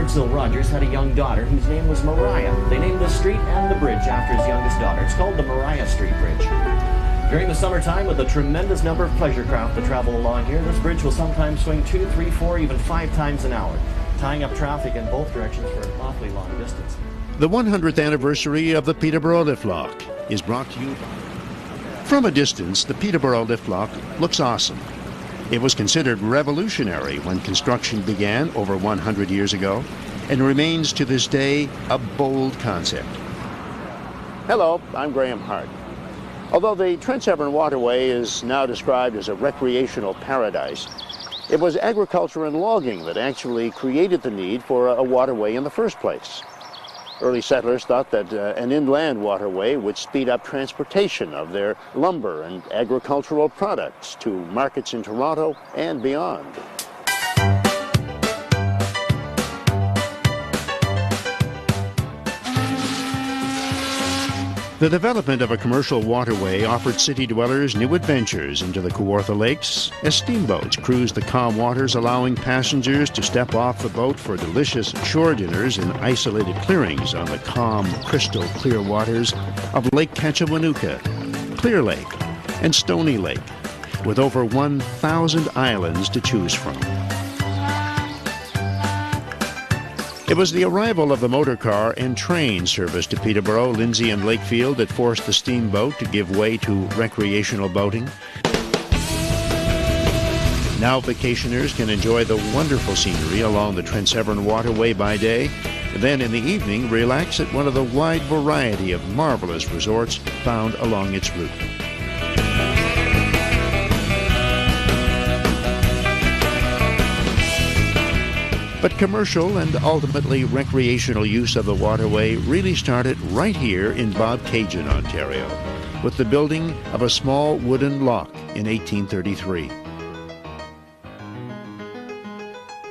Hartzell Rogers had a young daughter whose name was Mariah. They named the street and the bridge after his youngest daughter. It's called the Mariah Street Bridge. During the summertime, with a tremendous number of pleasure craft that travel along here, this bridge will sometimes swing 2, 3, 4, even 5 times an hour, tying up traffic in both directions for an awfully long distance. The 100th anniversary of the Peterborough lift lock is brought to you from a distance. The Peterborough lift lock looks awesome. It was considered revolutionary when construction began over 100 years ago and remains to this day a bold concept. Hello, I'm Graham Hart. Although the Trent Severn Waterway is now described as a recreational paradise, it was agriculture and logging that actually created the need for a waterway in the first place. Early settlers thought that an inland waterway would speed up transportation of their lumber and agricultural products to markets in Toronto and beyond. The development of a commercial waterway offered city dwellers new adventures into the Kawartha Lakes as steamboats cruised the calm waters, allowing passengers to step off the boat for delicious shore dinners in isolated clearings on the calm, crystal clear waters of Lake Cachawanuka, Clear Lake, and Stony Lake, with over 1,000 islands to choose from. It was the arrival of the motor car and train service to Peterborough, Lindsay, and Lakefield that forced the steamboat to give way to recreational boating. Now vacationers can enjoy the wonderful scenery along the Trent Severn Waterway by day, and then in the evening relax at one of the wide variety of marvelous resorts found along its route. But commercial and ultimately recreational use of the waterway really started right here in Bobcaygeon, Ontario, with the building of a small wooden lock in 1833.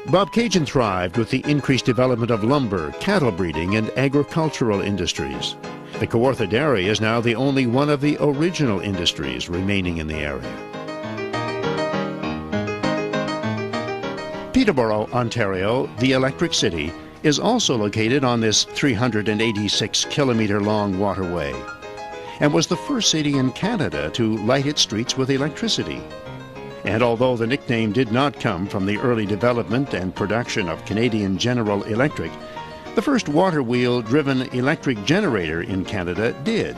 Bobcaygeon thrived with the increased development of lumber, cattle breeding, and agricultural industries. The Kawartha Dairy is now the only one of the original industries remaining in the area. Peterborough, Ontario, the Electric City, is also located on this 386-kilometer-long waterway and was the first city in Canada to light its streets with electricity. And although the nickname did not come from the early development and production of Canadian General Electric, the first water-wheel-driven electric generator in Canada did,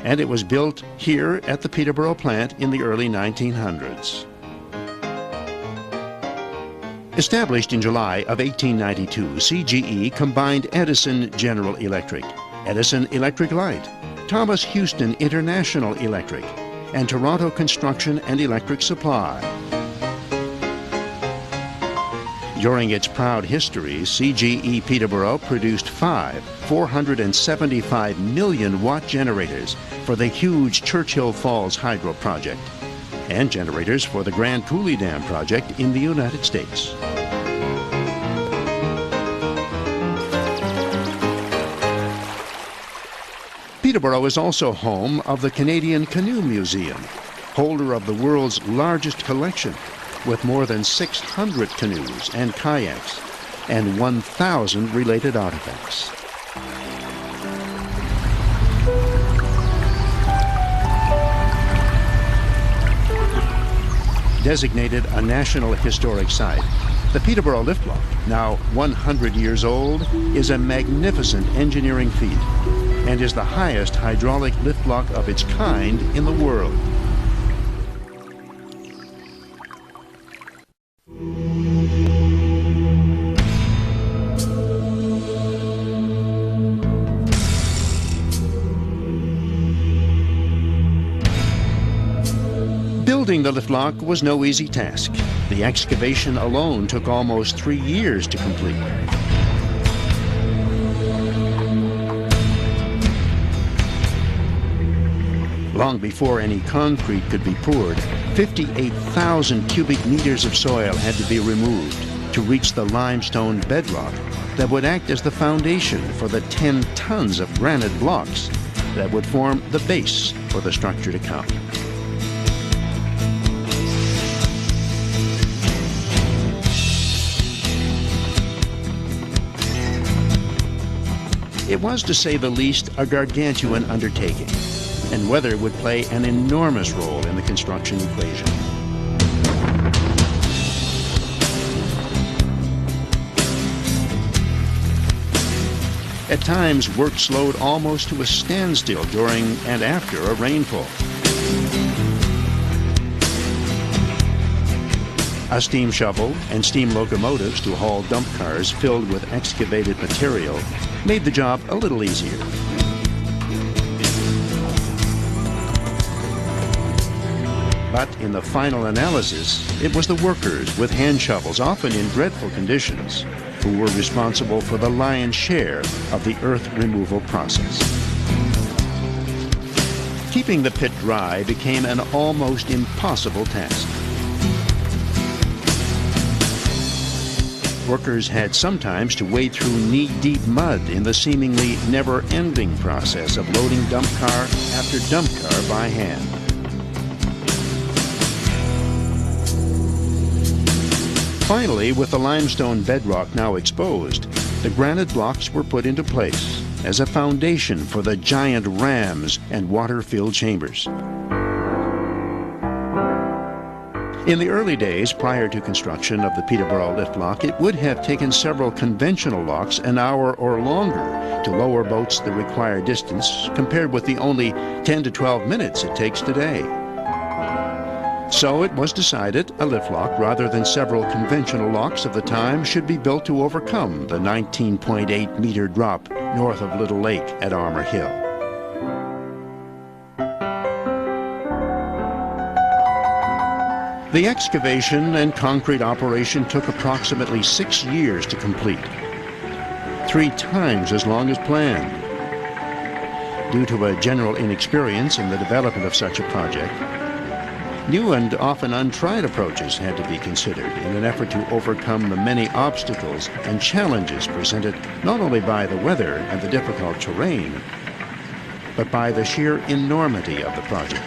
and it was built here at the Peterborough plant in the early 1900s. Established in July of 1892, CGE combined Edison General Electric, Edison Electric Light, Thomas Houston International Electric, and Toronto Construction and Electric Supply. During its proud history, CGE Peterborough produced 5 475 million watt generators for the huge Churchill Falls Hydro Project, and generators for the Grand Coulee Dam project in the United States. Peterborough is also home of the Canadian Canoe Museum, holder of the world's largest collection, with more than 600 canoes and kayaks and 1,000 related artifacts. Designated a National Historic Site, the Peterborough Lift Lock, now 100 years old, is a magnificent engineering feat and is the highest hydraulic lift lock of its kind in the world. Building the lift lock was no easy task. The excavation alone took almost 3 years to complete. Long before any concrete could be poured, 58,000 cubic meters of soil had to be removed to reach the limestone bedrock that would act as the foundation for the 10 tons of granite blocks that would form the base for the structure to come. It was, to say the least, a gargantuan undertaking, and weather would play an enormous role in the construction equation. At times, work slowed almost to a standstill during and after a rainfall. A steam shovel and steam locomotives to haul dump cars filled with excavated material made the job a little easier. But in the final analysis, it was the workers with hand shovels, often in dreadful conditions, who were responsible for the lion's share of the earth removal process. Keeping the pit dry became an almost impossible task. Workers had sometimes to wade through knee-deep mud in the seemingly never-ending process of loading dump car after dump car by hand. Finally, with the limestone bedrock now exposed, the granite blocks were put into place as a foundation for the giant rams and water-filled chambers. In the early days prior to construction of the Peterborough lift lock, it would have taken several conventional locks an hour or longer to lower boats the required distance, compared with the only 10 to 12 minutes it takes today. So it was decided a lift lock, rather than several conventional locks of the time, should be built to overcome the 19.8 meter drop north of Little Lake at Armour Hill. The excavation and concrete operation took approximately 6 years to complete, 3 times as long as planned. Due to a general inexperience in the development of such a project, new and often untried approaches had to be considered in an effort to overcome the many obstacles and challenges presented not only by the weather and the difficult terrain, but by the sheer enormity of the project.